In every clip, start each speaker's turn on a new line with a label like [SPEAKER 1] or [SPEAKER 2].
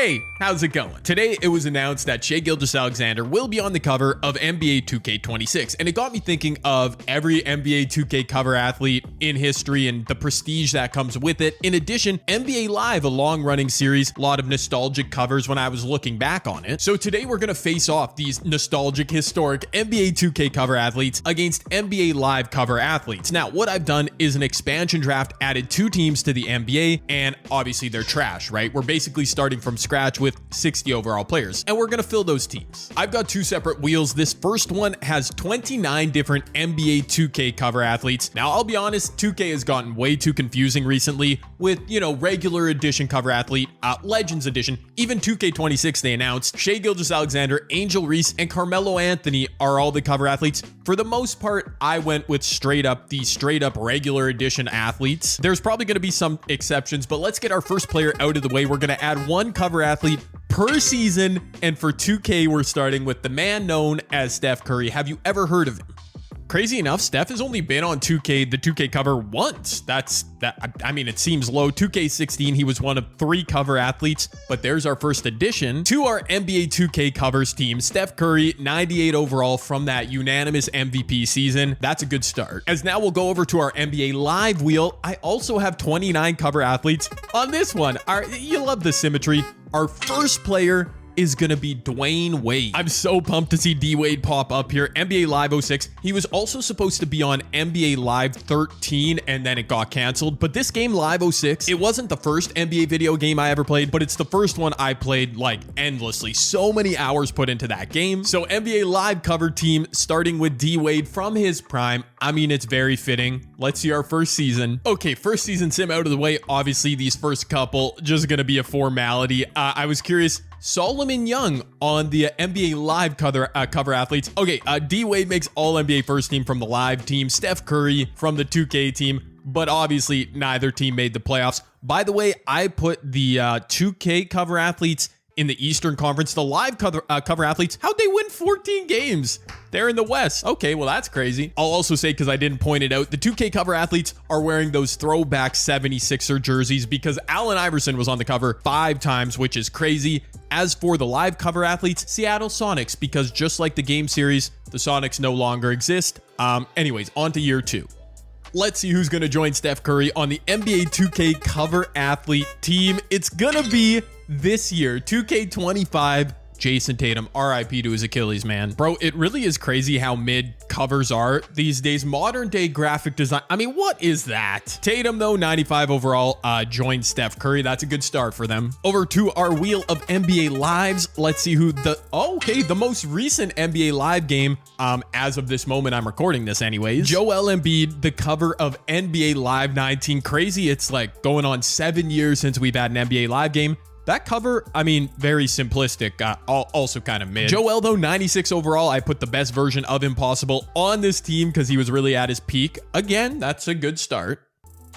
[SPEAKER 1] Hey, how's it going? Today, it was announced that Shai Gilgeous-alexander will be on the cover of NBA 2K26, and it got me thinking of every NBA 2K cover athlete in history and the prestige that comes with it. In addition, NBA Live, a long-running series, a lot of nostalgic covers when I was looking back on it. So today, we're gonna face off these nostalgic, historic NBA 2K cover athletes against NBA Live cover athletes. Now, what I've done is an expansion draft, added 2 teams to the NBA, and obviously they're trash, right? We're basically starting from scratch with 60 overall players, and we're gonna fill those teams. I've got 2 separate wheels. This first one has 29 different NBA 2K cover athletes. Now, I'll be honest, 2K has gotten way too confusing recently with, regular edition cover athlete, Legends edition, even 2K26 they announced. Shai Gilgeous-alexander, Angel Reese, and Carmelo Anthony are all the cover athletes. For the most part, I went with straight up regular edition athletes. There's probably gonna be some exceptions, but let's get our first player out of the way. We're gonna add 1 cover athlete per season, and for 2K, we're starting with the man known as Steph Curry. Have you ever heard of him? Crazy enough, Steph has only been on the 2K cover once. It seems low. 2K16, he was one of 3 cover athletes, but there's our first addition to our NBA 2K covers team. Steph Curry, 98 overall from that unanimous MVP season. That's a good start. As now we'll go over to our NBA Live wheel. I also have 29 cover athletes on this one. You love the symmetry. Our first player is gonna be Dwayne Wade. I'm so pumped to see D-Wade pop up here. NBA Live 06. He was also supposed to be on NBA Live 13, and then it got canceled. But this game, Live 06, it wasn't the first NBA video game I ever played, but it's the first one I played like endlessly. So many hours put into that game. So NBA Live cover team, starting with D-Wade from his prime. It's very fitting. Let's see our first season. Okay, first season sim out of the way. Obviously, these first couple just gonna be a formality. I was curious. Solomon Young on the NBA Live cover athletes. Okay, D-Wade makes all NBA first team from the Live team. Steph Curry from the 2K team, but obviously neither team made the playoffs. By the way, I put the 2K cover athletes in the Eastern Conference. The Live cover athletes, how'd they win 14 games? They're in the West. Okay, well, that's crazy. I'll also say, because I didn't point it out, the 2K cover athletes are wearing those throwback 76er jerseys because Allen Iverson was on the cover 5 times, which is crazy. As for the Live cover athletes, Seattle Sonics, because just like the game series, the Sonics no longer exist. Anyways, on to year 2. Let's see who's going to join Steph Curry on the NBA 2K cover athlete team. It's going to be this year, 2K25, Jason Tatum, RIP to his Achilles, man. Bro, it really is crazy how mid covers are these days. Modern day graphic design. What is that? Tatum, though, 95 overall, joined Steph Curry. That's a good start for them. Over to our wheel of NBA Lives. Let's see who the most recent NBA Live game, as of this moment, I'm recording this anyways. Joel Embiid, the cover of NBA Live 19. Crazy. It's like going on 7 years since we've had an NBA Live game. That cover, very simplistic, also kind of mid. Joel, though, 96 overall. I put the best version of him possible on this team because he was really at his peak. Again, that's a good start.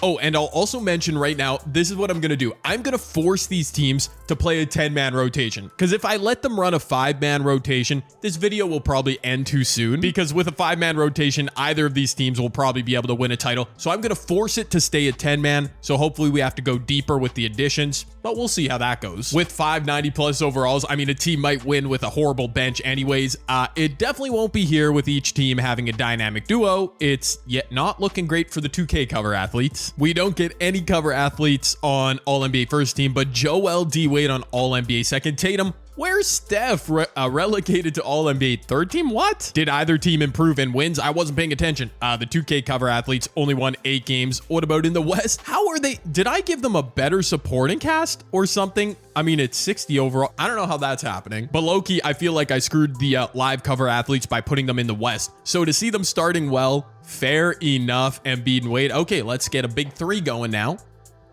[SPEAKER 1] Oh, and I'll also mention right now, this is what I'm going to do. I'm going to force these teams to play a 10-man rotation. Because if I let them run a 5-man rotation, this video will probably end too soon. Because with a 5-man rotation, either of these teams will probably be able to win a title. So I'm going to force it to stay a 10-man. So hopefully we have to go deeper with the additions. But we'll see how that goes. With 590 plus overalls, a team might win with a horrible bench anyways. It definitely won't be here with each team having a dynamic duo. It's yet not looking great for the 2K cover athletes. We don't get any cover athletes on All-NBA first team, but Joel, D-Wade on All-NBA second. Tatum, where's Steph? Relegated to All-NBA third team? What? Did either team improve in wins? I wasn't paying attention. The 2K cover athletes only won 8 games. What about in the West? How are they? Did I give them a better supporting cast or something? It's 60 overall. I don't know how that's happening. But low-key, I feel like I screwed the Live cover athletes by putting them in the West. So to see them starting well, fair enough. Embiid and Wade. Okay, let's get a big 3 going now.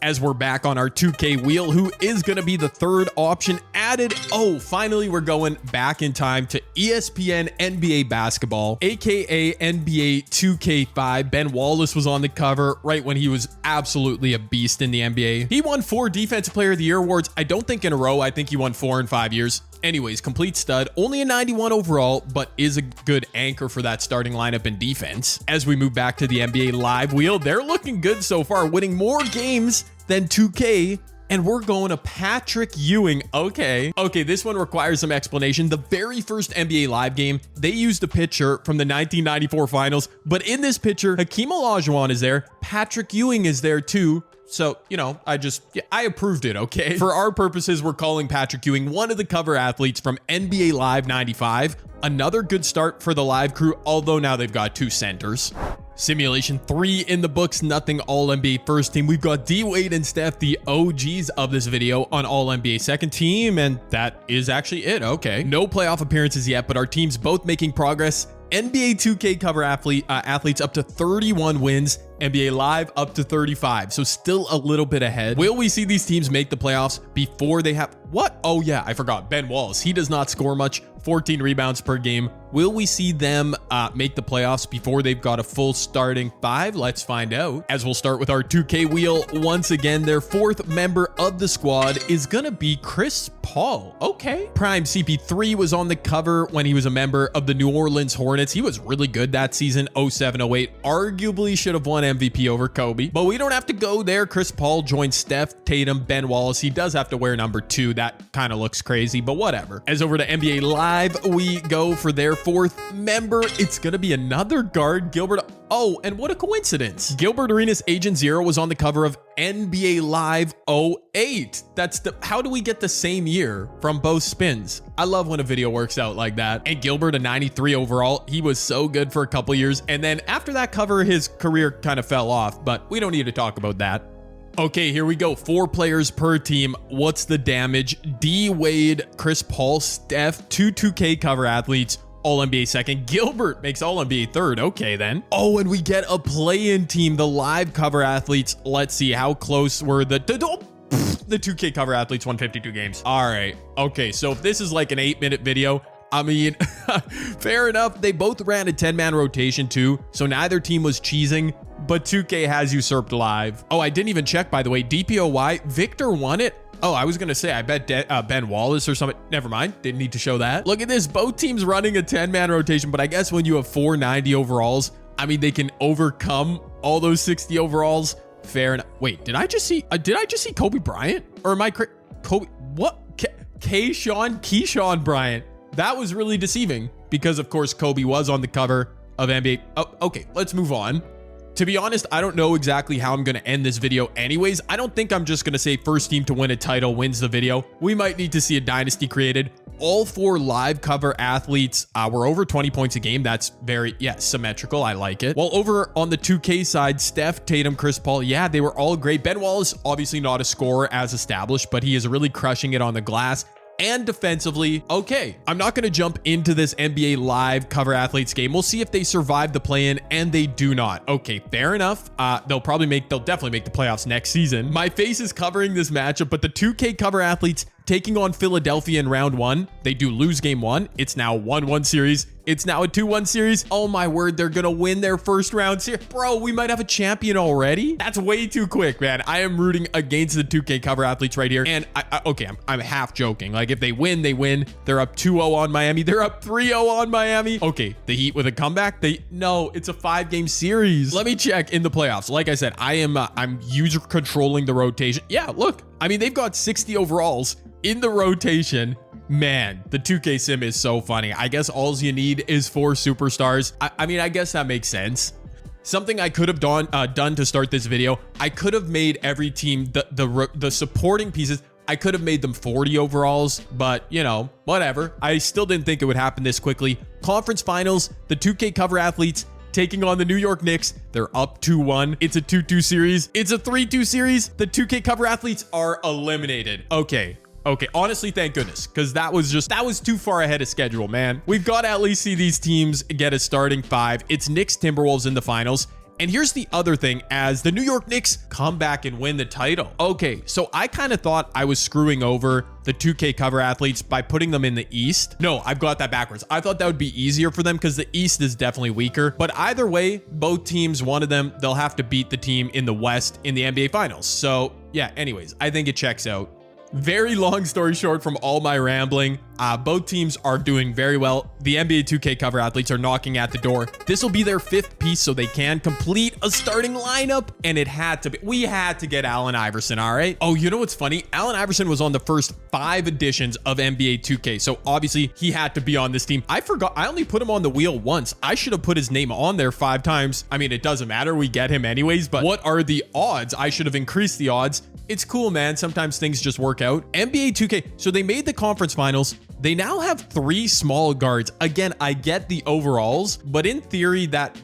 [SPEAKER 1] As we're back on our 2K wheel, who is going to be the third option added? Oh, finally, we're going back in time to ESPN NBA basketball, aka NBA 2K5. Ben Wallace was on the cover right when he was absolutely a beast in the NBA. He won 4 Defensive Player of the Year awards. I don't think in a row. I think he won 4 in 5 years. Anyways, complete stud, only a 91 overall, but is a good anchor for that starting lineup in defense. As we move back to the NBA Live wheel, they're looking good so far, winning more games than 2K And we're going to Patrick Ewing. Okay, this one requires some explanation. The very first NBA Live game, they used a pitcher from the 1994 finals, but in this picture, Hakeem Olajuwon is there. Patrick Ewing is there too. So, you know, I approved it, okay? For our purposes, we're calling Patrick Ewing one of the cover athletes from NBA Live 95. Another good start for the live crew, although now they've got 2 centers. Simulation 3 in the books, nothing All-NBA first team. We've got D-Wade and Steph, the OGs of this video, on All-NBA second team, and that is actually it, okay. No playoff appearances yet, but our teams both making progress. NBA 2K cover athletes up to 31 wins, NBA Live up to 35, so still a little bit ahead. Will we see these teams make the playoffs before they have... What? Oh yeah, I forgot. Ben Wallace, he does not score much, 14 rebounds per game. Will we see them make the playoffs before they've got a full starting 5? Let's find out. As we'll start with our 2K wheel. Once again, their 4th member of the squad is gonna be Chris Paul. Okay. Prime CP3 was on the cover when he was a member of the New Orleans Hornets. He was really good that season, 07-08. Arguably should have won MVP over Kobe, but we don't have to go there. Chris Paul joined Steph, Tatum, Ben Wallace. He does have to wear number 2. That kind of looks crazy, but whatever. As over to NBA Live we go for their 4th member. It's gonna be another guard, Gilbert. Oh, and what a coincidence. Gilbert Arenas Agent Zero was on the cover of NBA Live 08. How do we get the same year from both spins? I love when a video works out like that. And Gilbert, a 93 overall. He was so good for a couple years. And then after that cover, his career kind of fell off, but we don't need to talk about that. Okay, here we go. 4 players per team. What's the damage? D-Wade, Chris Paul, Steph, 2 2K cover athletes. All-NBA second. Gilbert makes All-NBA third. Okay, then. Oh, and we get a play-in team, the live cover athletes. Let's see, how close were the 2K cover athletes, 152 games. All right. Okay, so if this is like an 8-minute video, I mean, fair enough. They both ran a 10-man rotation too, so neither team was cheesing, but 2K has usurped live. Oh, I didn't even check, by the way. DPOY, Victor won it. Oh, I was going to say, I bet Ben Wallace or something. Never mind. Didn't need to show that. Look at this. Both teams running a 10-man rotation, but I guess when you have 490 overalls, I mean, they can overcome all those 60 overalls. Fair enough. Wait, did I just see Kobe Bryant? Or am I Kobe? What? Keyshawn Bryant. That was really deceiving because, of course, Kobe was on the cover of NBA. Oh, okay, let's move on. To be honest, I don't know exactly how I'm going to end this video anyways. I don't think I'm just going to say first team to win a title wins the video. We might need to see a dynasty created. All 4 live cover athletes were over 20 points a game. That's very, symmetrical. I like it. While over on the 2K side, Steph, Tatum, Chris Paul, yeah, they were all great. Ben Wallace, obviously not a scorer as established, but he is really crushing it on the glass. And defensively, okay, I'm not going to jump into this NBA Live cover athletes game. We'll see if they survive the play-in, and they do not. Okay, fair enough. They'll definitely make the playoffs next season. My face is covering this matchup, but the 2K cover athletes taking on Philadelphia in round 1. They do lose game 1. It's now a 1-1 series. It's now a 2-1 series. Oh my word, they're gonna win their first round series. Bro, we might have a champion already. That's way too quick, man. I am rooting against the 2K cover athletes right here. And I'm half joking. Like, if they win, they win. They're up 2-0 on Miami. They're up 3-0 on Miami. Okay, the Heat with a comeback. No, it's a 5-game series. Let me check in the playoffs. Like I said, I'm user controlling the rotation. Yeah, look, I mean, they've got 60 overalls in the rotation. Man, the 2K sim is so funny. I guess all you need is 4 superstars. I mean, I guess that makes sense. Something I could have done to start this video, I could have made every team, the supporting pieces, I could have made them 40 overalls, but you know, whatever. I still didn't think it would happen this quickly. Conference finals, the 2K cover athletes taking on the New York Knicks. They're up 2-1. It's a 2-2 series. It's a 3-2 series. The 2K cover athletes are eliminated. Okay, honestly, thank goodness, because that was too far ahead of schedule, man. We've got to at least see these teams get a starting 5. It's Knicks Timberwolves in the finals. And here's the other thing, as the New York Knicks come back and win the title. Okay, so I kind of thought I was screwing over the 2K cover athletes by putting them in the East. No, I've got that backwards. I thought that would be easier for them because the East is definitely weaker. But either way, both teams, one of them, they'll have to beat the team in the West in the NBA Finals. So yeah, anyways, I think it checks out. Very long story short from all my rambling, both teams are doing very well. The NBA 2K cover athletes are knocking at the door. This will be their 5th piece so they can complete a starting lineup, and we had to get Allen Iverson, all right? Oh, you know what's funny? Allen Iverson was on the first 5 editions of NBA 2K, so obviously he had to be on this team. I forgot, I only put him on the wheel once. I should have put his name on there 5 times. I mean, it doesn't matter, we get him anyways, but what are the odds? I should have increased the odds. It's cool, man. Sometimes things just work out. NBA 2K, so they made the conference finals. They now have 3 small guards. Again, I get the overalls, but in theory, that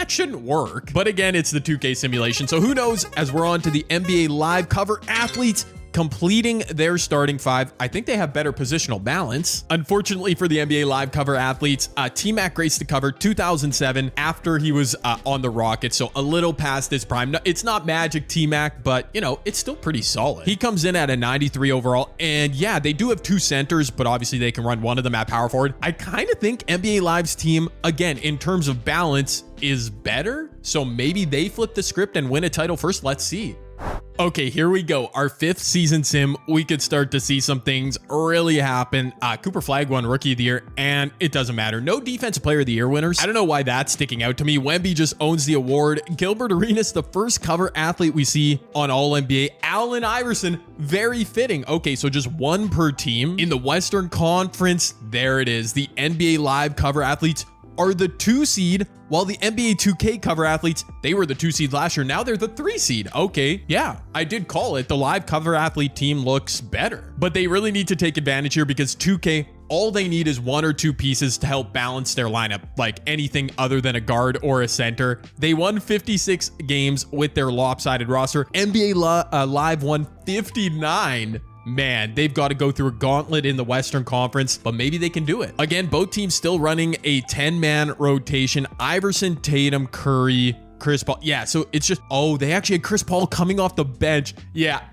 [SPEAKER 1] shouldn't work. But again, it's the 2K simulation, so who knows? As we're on to the NBA live cover athletes, completing their starting 5. I think they have better positional balance. Unfortunately for the NBA live cover athletes, T-Mac graced the cover 2007 after he was on the Rockets, so a little past his prime. No, it's not Magic T-Mac, but you know, it's still pretty solid. He comes in at a 93 overall, and yeah, they do have 2 centers, but obviously they can run one of them at power forward. I kind of think NBA Live's team, again, in terms of balance, is better, so maybe they flip the script and win a title first. Let's see. Okay, here we go. Our 5th season sim. We could start to see some things really happen. Cooper Flag won Rookie of the Year, and it doesn't matter. No Defensive Player of the Year winners. I don't know why that's sticking out to me. Wemby just owns the award. Gilbert Arenas, the first cover athlete we see on All-NBA. Allen Iverson, very fitting. Okay, so just 1 per team. In the Western Conference, there it is. The NBA Live cover athletes are the 2 seed, while the NBA 2K cover athletes, they were the 2 seed last year. Now they're the 3 seed. Okay, yeah, I did call it. The live cover athlete team looks better, but they really need to take advantage here because 2K, all they need is 1 or 2 pieces to help balance their lineup, like anything other than a guard or a center. They won 56 games with their lopsided roster. NBA Live won 59. Man, they've got to go through a gauntlet in the Western Conference, but maybe they can do it. Again, both teams still running a 10-man rotation. Iverson, Tatum, Curry, Chris Paul. Yeah, so it's just, oh, they actually had Chris Paul coming off the bench. Yeah,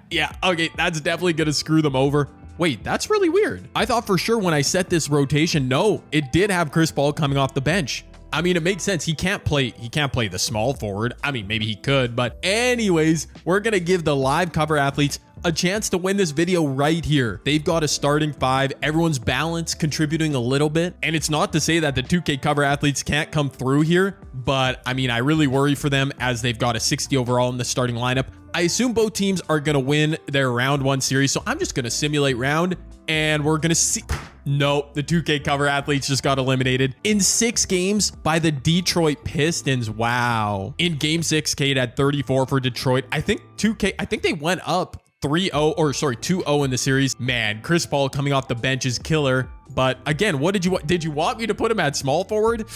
[SPEAKER 1] okay, that's definitely going to screw them over. Wait, that's really weird. I thought for sure when I set this rotation, no, it did have Chris Paul coming off the bench. I mean, it makes sense. He can't play the small forward. I mean, maybe he could, but anyways, we're going to give the live cover athletes a chance to win this video right here. They've got a starting 5, everyone's balance contributing a little bit. And it's not to say that the 2K cover athletes can't come through here, but I mean, I really worry for them as they've got a 60 overall in the starting lineup. I assume both teams are going to win their round 1 series, so I'm just going to simulate round and we're going to see. Nope, the 2K cover athletes just got eliminated in 6 games by the Detroit Pistons. Wow. In game 6, Kate had 34 for Detroit. I think they went up 2-0 in the series. Man, Chris Paul coming off the bench is killer. But again, what did you want me to put him at small forward?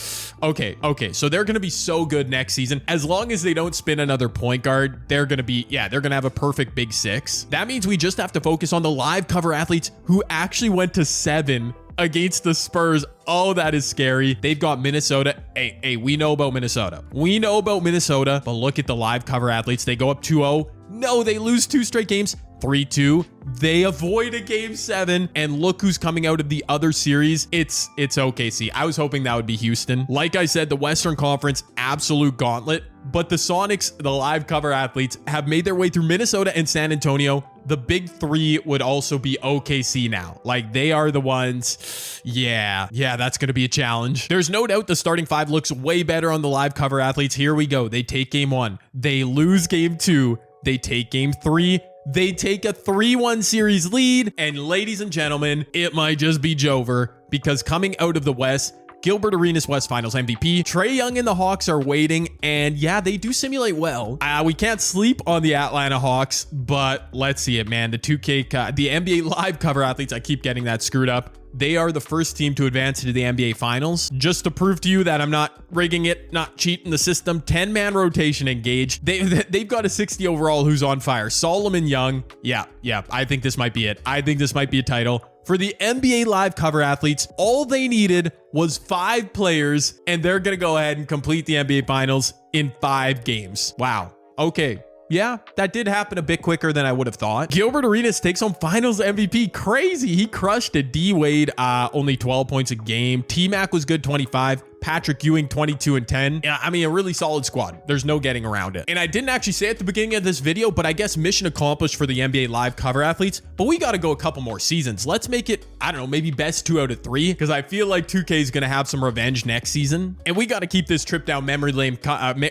[SPEAKER 1] Okay. So they're going to be so good next season. As long as they don't spin another point guard, they're going to have a perfect big 6. That means we just have to focus on the live cover athletes who actually went to 7 against the Spurs. Oh, that is scary. They've got Minnesota. Hey, we know about Minnesota. But look at the live cover athletes. They go up 2-0. No, they lose 2 straight games. 3-2. They avoid a game 7. And look who's coming out of the other series. It's OKC. I was hoping that would be Houston. Like I said, the Western Conference, absolute gauntlet. But the Sonics, the live cover athletes, have made their way through Minnesota and San Antonio. The big 3 would also be OKC now. Like, they are the ones. Yeah, that's going to be a challenge. There's no doubt the starting 5 looks way better on the live cover athletes. Here we go. They take game 1. They lose game 2. They take game 3. They take a 3-1 series lead. And ladies and gentlemen, it might just be Jover, because coming out of the West, Gilbert Arenas West Finals MVP. Trae Young and the Hawks are waiting, and yeah, they do simulate well. We can't sleep on the Atlanta Hawks, but let's see it, man. The 2K, the NBA Live cover athletes, I keep getting that screwed up. They are the first team to advance to the NBA Finals. Just to prove to you that I'm not rigging it, not cheating the system, 10-man rotation engaged. They've got a 60 overall who's on fire. Solomon Young. Yeah, I think this might be it. I think this might be a title. For the NBA Live cover athletes, all they needed was 5 players, and they're going to go ahead and complete the NBA Finals in 5 games. Wow. Okay. Yeah, that did happen a bit quicker than I would have thought. Gilbert Arenas takes home Finals MVP. Crazy. He crushed it. D Wade, only 12 points a game. T-Mac was good, 25. Patrick Ewing 22 and 10. Yeah, I mean, a really solid squad. There's no getting around it. And I didn't actually say at the beginning of this video, but I guess mission accomplished for the NBA Live cover athletes. But we got to go a couple more seasons. Let's make it, I don't know, maybe best 2 out of 3, because I feel like 2K is going to have some revenge next season. And we got to keep this trip down memory lane coming.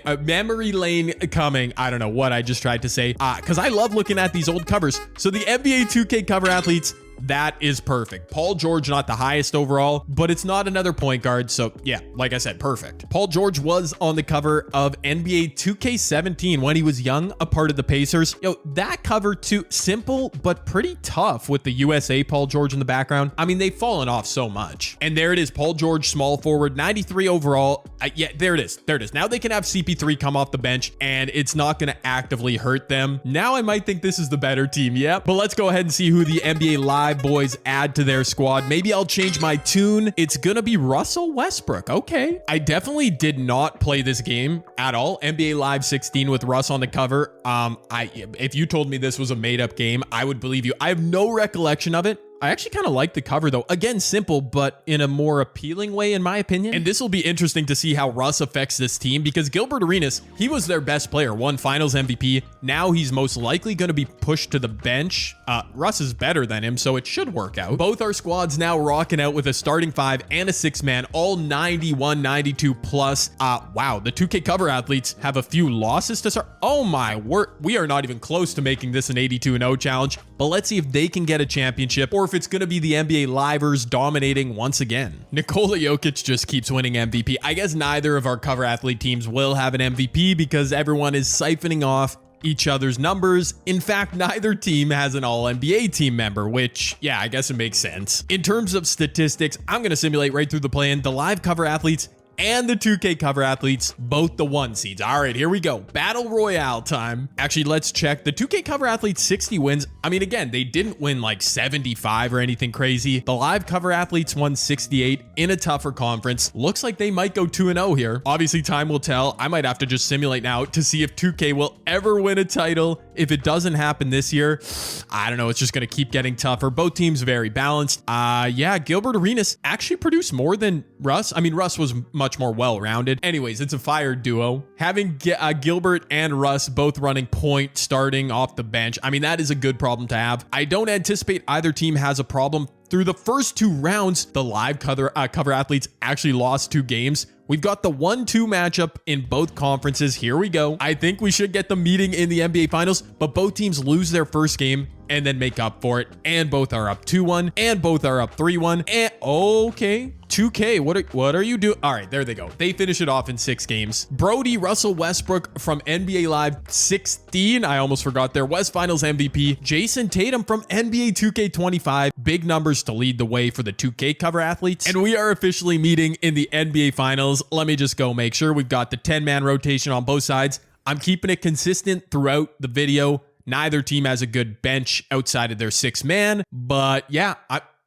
[SPEAKER 1] I don't know what I just tried to say, because I love looking at these old covers. So the NBA 2K cover athletes, that is perfect. Paul George, not the highest overall, but it's not another point guard. So yeah, like I said, perfect. Paul George was on the cover of NBA 2K17 when he was young, a part of the Pacers. Yo, that cover too, simple, but pretty tough with the USA Paul George in the background. I mean, they've fallen off so much. And there it is, Paul George, small forward, 93 overall. Yeah, there it is. There it is. Now they can have CP3 come off the bench and it's not going to actively hurt them. Now I might think this is the better team. Yeah, but let's go ahead and see who the NBA Live boys add to their squad. Maybe I'll change my tune. It's gonna be Russell Westbrook. Okay. I definitely did not play this game at all. NBA Live 16 with Russ on the cover. If you told me this was a made up game, I would believe you. I have no recollection of it. I actually kind of like the cover though. Again, simple, but in a more appealing way, in my opinion. And this will be interesting to see how Russ affects this team, because Gilbert Arenas, he was their best player, won finals MVP. Now he's most likely going to be pushed to the bench. Russ is better than him, so it should work out. Both our squads now rocking out with a starting 5 and a 6-man, all 91, 92 plus. Wow, the 2K cover athletes have a few losses to start. Oh my word, we are not even close to making this an 82-0 challenge, but let's see if they can get a championship or if it's going to be the NBA Livers dominating once again. Nikola Jokic just keeps winning MVP. I guess neither of our cover athlete teams will have an MVP because everyone is siphoning off each other's numbers. In fact, neither team has an all-NBA team member, which, yeah, I guess it makes sense. In terms of statistics, I'm going to simulate right through the plan. The live cover athletes and the 2K cover athletes, both the 1 seeds. All right, here we go. Battle Royale time. Actually, let's check. The 2K cover athletes, 60 wins. I mean, again, they didn't win like 75 or anything crazy. The live cover athletes won 68 in a tougher conference. Looks like they might go 2-0 here. Obviously, time will tell. I might have to just simulate now to see if 2K will ever win a title. If it doesn't happen this year, I don't know. It's just going to keep getting tougher. Both teams very balanced. Yeah, Gilbert Arenas actually produced more than Russ. I mean, Russ was much more well-rounded. Anyways, it's a fire duo. Having Gilbert and Russ both running point starting off the bench, I mean, that is a good problem to have. I don't anticipate either team has a problem. Through the first 2 rounds, the live cover athletes actually lost 2 games. We've got the 1-2 matchup in both conferences. Here we go. I think we should get the meeting in the NBA Finals, but both teams lose their first game and then make up for it. And both are up 2-1 and both are up 3-1. And okay, 2K, what are you doing? All right, there they go. They finish it off in 6 games. Brody Russell Westbrook from NBA Live 16. I almost forgot there. West Finals MVP. Jason Tatum from NBA 2K25. Big numbers to lead the way for the 2K cover athletes. And we are officially meeting in the NBA Finals. Let me just go make sure we've got the 10-man rotation on both sides. I'm keeping it consistent throughout the video. Neither team has a good bench outside of their 6-man, but yeah,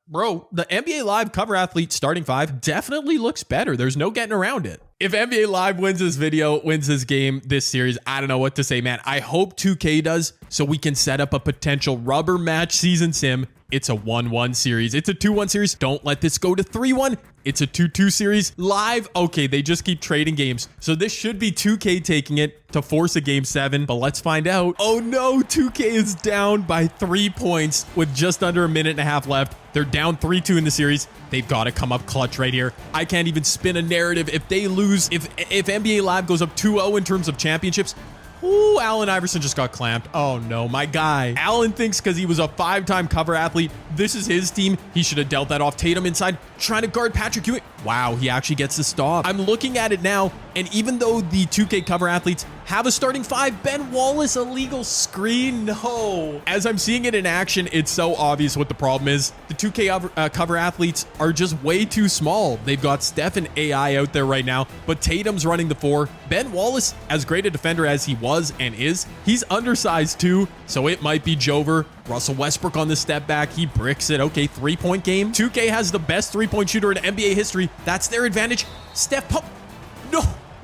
[SPEAKER 1] bro, the NBA Live cover athlete starting 5 definitely looks better. There's no getting around it. If NBA Live wins this video, wins this game, this series, I don't know what to say, man. I hope 2K does so we can set up a potential rubber match season sim. It's a 1-1 series. It's a 2-1 series. Don't let this go to 3-1. It's a 2-2 series. Live, okay, they just keep trading games. So this should be 2K taking it to force a game 7, but let's find out. Oh no, 2K is down by 3 points with just under a minute and a half left. They're down 3-2 in the series. They've got to come up clutch right here. I can't even spin a narrative. If they lose, if NBA Live goes up 2-0 in terms of championships, ooh, Allen Iverson just got clamped. Oh no, my guy. Allen thinks because he was a 5-time cover athlete, this is his team. He should have dealt that off. Tatum inside, trying to guard Patrick Ewing. Wow, he actually gets the stop. I'm looking at it now, and even though the 2K cover athletes have a starting 5, Ben Wallace illegal screen? No. As I'm seeing it in action, it's so obvious what the problem is. The 2K cover athletes are just way too small. They've got Steph and AI out there right now, but Tatum's running the 4. Ben Wallace, as great a defender as he was and is, he's undersized too, so it might be Jover. Russell Westbrook on the step back. He bricks it. Okay, 3-point game. 2K has the best 3-point shooter in NBA history. That's their advantage. Steph pump.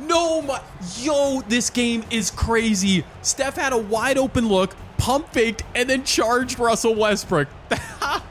[SPEAKER 1] No, yo, this game is crazy. Steph had a wide open look, pump faked, and then charged Russell Westbrook.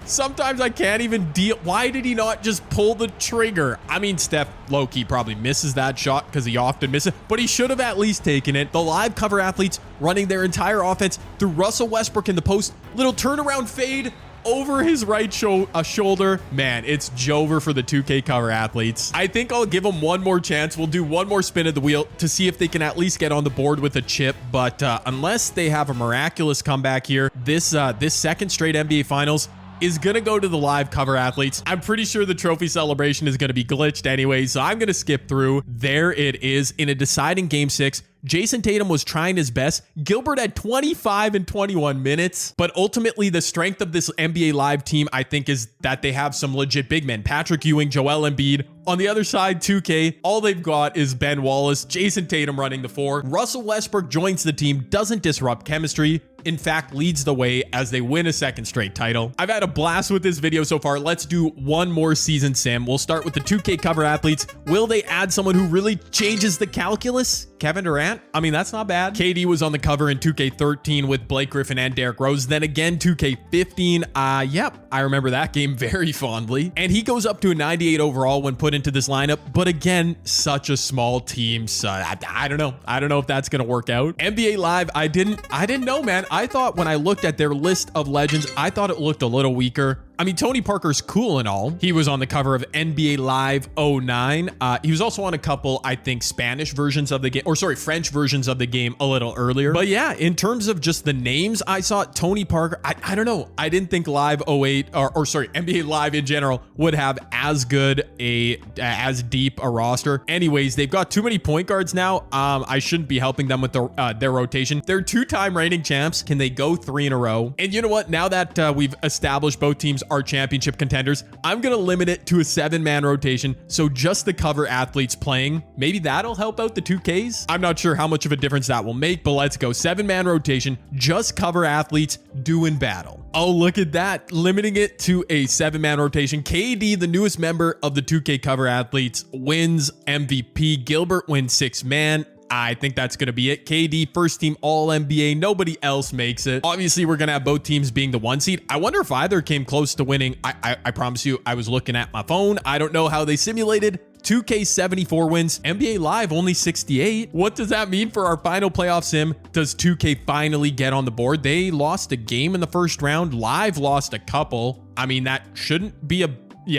[SPEAKER 1] Sometimes I can't even deal. Why did he not just pull the trigger? I mean, Steph low-key probably misses that shot because he often misses, but he should have at least taken it. The live cover athletes running their entire offense through Russell Westbrook in the post. Little turnaround fade over his right shoulder. Man, it's Jover for the 2K cover athletes. I think I'll give them one more chance. We'll do one more spin of the wheel to see if they can at least get on the board with a chip. But unless they have a miraculous comeback here, this second straight NBA Finals is going to go to the live cover athletes. I'm pretty sure the trophy celebration is going to be glitched anyway, so I'm going to skip through. There it is in a deciding game 6. Jason Tatum was trying his best. Gilbert had 25 in 21 minutes. But ultimately, the strength of this NBA Live team, I think, is that they have some legit big men. Patrick Ewing, Joel Embiid. On the other side, 2K, all they've got is Ben Wallace, Jason Tatum running the 4. Russell Westbrook joins the team, doesn't disrupt chemistry. In fact, leads the way as they win a second straight title. I've had a blast with this video so far. Let's do one more season sim. We'll start with the 2K cover athletes. Will they add someone who really changes the calculus? Kevin Durant? I mean, that's not bad. KD was on the cover in 2K13 with Blake Griffin and Derrick Rose. Then again, 2K15. Yep, I remember that game very fondly. And he goes up to a 98 overall when put into this lineup. But again, such a small team. So I don't know. I don't know if that's going to work out. NBA Live, I didn't know, man. I thought when I looked at their list of legends, I thought it looked a little weaker. I mean, Tony Parker's cool and all. He was on the cover of NBA Live 09. He was also on a couple, I think, Spanish versions of the game, or sorry, French versions of the game a little earlier. But yeah, in terms of just the names, I saw Tony Parker. I don't know. I didn't think Live 08, or sorry, NBA Live in general would have as good as deep a roster. Anyways, they've got too many point guards now. I shouldn't be helping them with their rotation. They're 2-time reigning champs. Can they go 3 in a row? And you know what? Now that we've established both teams are championship contenders, I'm gonna limit it to a 7-man rotation, so just the cover athletes playing. Maybe that'll help out the 2Ks. I'm not sure how much of a difference that will make, but let's go 7-man rotation, just cover athletes doing battle. Oh, look at that, limiting it to a 7-man rotation. KD, the newest member of the 2K cover athletes, wins MVP. Gilbert wins 6-man. I think that's going to be it. KD, first team All-NBA. Nobody else makes it. Obviously, we're going to have both teams being the 1 seed. I wonder if either came close to winning. I promise you, I was looking at my phone. I don't know how they simulated. 2K 74 wins, NBA Live only 68. What does that mean for our final playoff sim? Does 2K finally get on the board? They lost a game in the first round. Live lost a couple. I mean, that shouldn't be a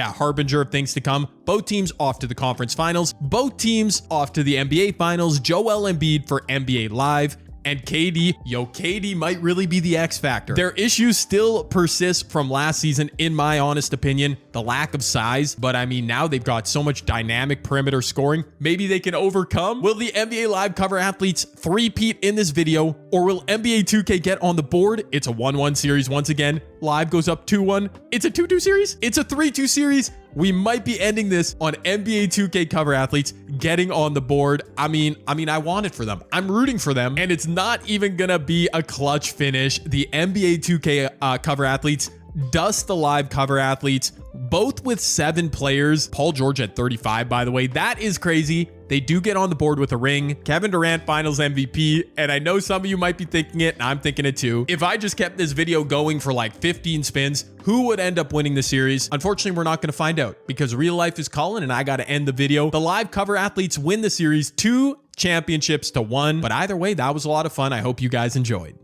[SPEAKER 1] harbinger of things to come. Both teams off to the conference finals. Both teams off to the NBA finals. Joel Embiid for NBA Live. And KD might really be the X factor. Their issues still persist from last season, in my honest opinion, the lack of size. But I mean, now they've got so much dynamic perimeter scoring. Maybe they can overcome. Will the NBA Live cover athletes three-peat in this video, or will NBA 2K get on the board? It's a 1-1 series once again. Live goes up 2-1. It's a 2-2 series. It's a 3-2 series. We might be ending this on NBA 2K cover athletes getting on the board. I mean, I want it for them. I'm rooting for them, and it's not even gonna be a clutch finish. The NBA 2K cover athletes dust the live cover athletes, both with 7 players. Paul George at 35, by the way. That is crazy. They do get on the board with a ring. Kevin Durant finals MVP. And I know some of you might be thinking it, and I'm thinking it too. If I just kept this video going for like 15 spins, who would end up winning the series? Unfortunately, we're not going to find out because real life is calling and I got to end the video. The live cover athletes win the series 2 championships to 1. But either way, that was a lot of fun. I hope you guys enjoyed.